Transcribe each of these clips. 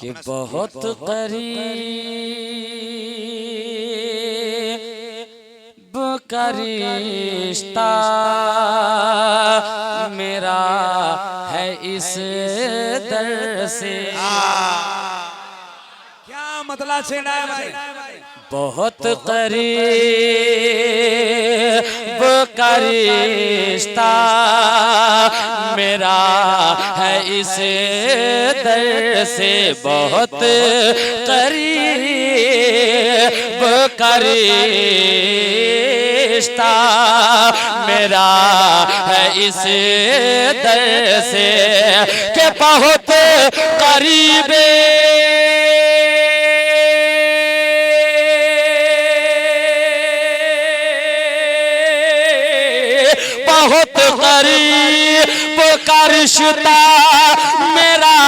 कि बहुत करीब का रिश्ता मेरा है इस दर से। क्या मतलब छेड़ा है भाई? बहुत करीब का रिश्ता मेरा है इस दर से। बहुत करीब का रिश्ता मेरा है इस दर से कि बहुत करीब बहुत करीब का रिश्ता मेरा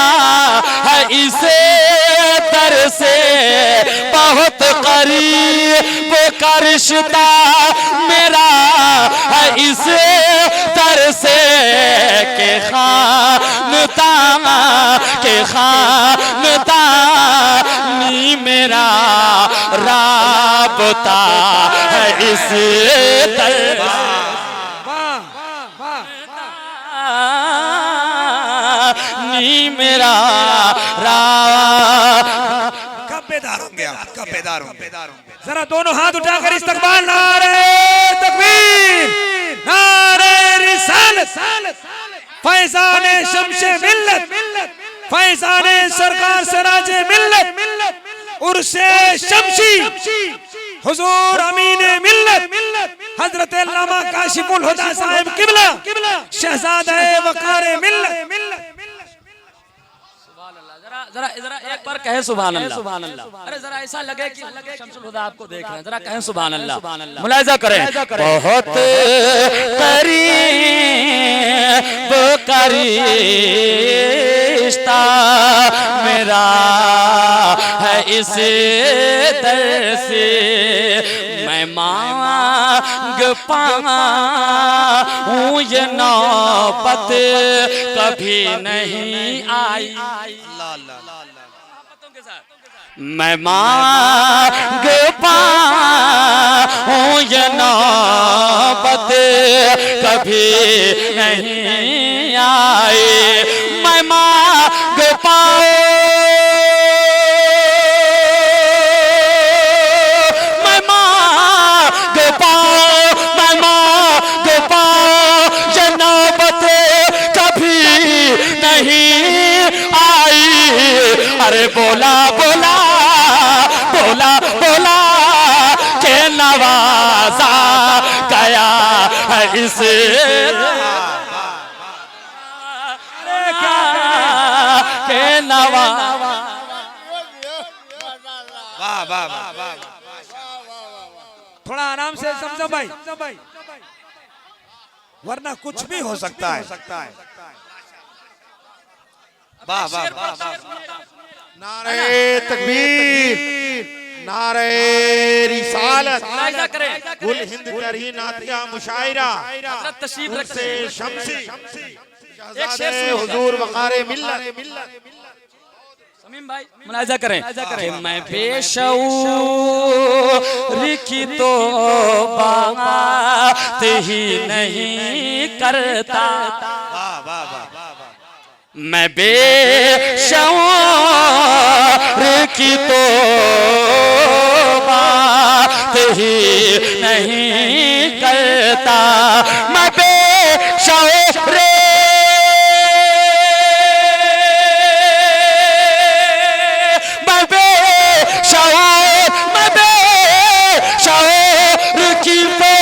है इसे दर से। बहुत करीब का रिश्ता मेरा है इसे दर से के खानदानी मेरा राबता है इस दर मेरा कब बेदार होंगे आप? कब बेदार होंगे? जरा दोनों हाथ उठाकर इस्तकबाल। नारे तकबीर, नारे रिसालत, फैज़ाने शम्शे मिल्लत, फैज़ाने सरकार सराजे मिल्लत, उर्से शम्शी हुजूर अमीने मिल्लत हजरत अल्लामा काशिफुल हुदा साहिब किबला शहजादा वक़ारे मिल्लत। जरा जरा एक बार कहे सुभान अल्लाह। अरे जरा ऐसा लगे कि शम्सुल हुदा आपको देख रहे हैं। जरा कहें सुभान अल्लाह, मुलाहिजा करें। बहुत करीब का रिश्ता मेरा है इस दर से। मैं मांग पाऊं ये नौबत कभी नहीं आई। मैं मांग पाऊं ये नौबत कभी नहीं आई। मैं मांग पाऊं, मैं मांग पाऊं ये नौबत कभी नहीं आई। अरे बोला बोला बोला बोला के नवाजा गया है इस के नवाजा। वाह वाह वाह। थोड़ा आराम से समझो भाई, वरना कुछ भी हो सकता है। वाह वाह वाह। नारे तकबीर, नारे रिसालत, गुल हिंद करही नातिया मुशायरा से शम्सी शहजादे हुजूर वक़ारे मिल्लत। समीम भाई मुलाहिजा करें कि मैं बेशऊर की तो बात ही नहीं करता। मैं बेशऊर की तो बात ही नहीं करता। मैं बेशऊर की तो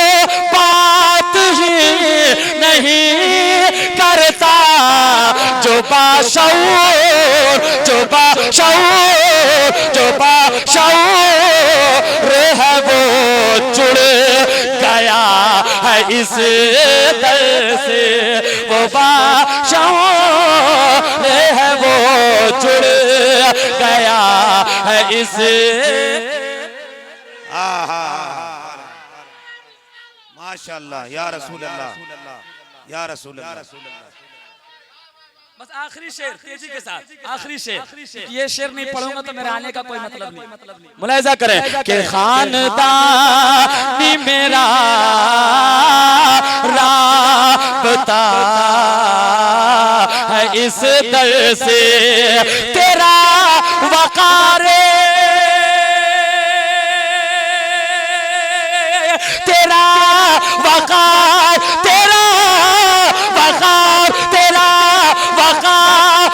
बात ही नहीं करता। जो बाशऊर है वो जुड़ गया है इस दर से। वो बाशऊर है वो जुड़ गया है इस। माशाअल्लाह या रसूल अल्लाह, या रसूल अल्लाह। बस आखिरी शेर तेजी के साथ, आखिरी शेर। ये शेर नहीं पढ़ूंगा तो मेरे आने का कोई मतलब नहीं। मुलाहिजा करें कि खानदानी मेरा राबता है इस दर से, तेरा वकारे तेरा वकार, तेरा वकार, तेरा वकार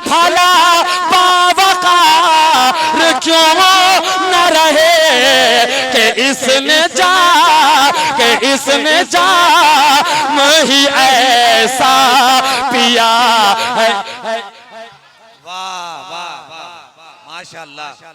फला बावकार क्यों न रहे कि इसने जाम ही ऐसा पिया है। वाह वाह वाह, माशाल्लाह।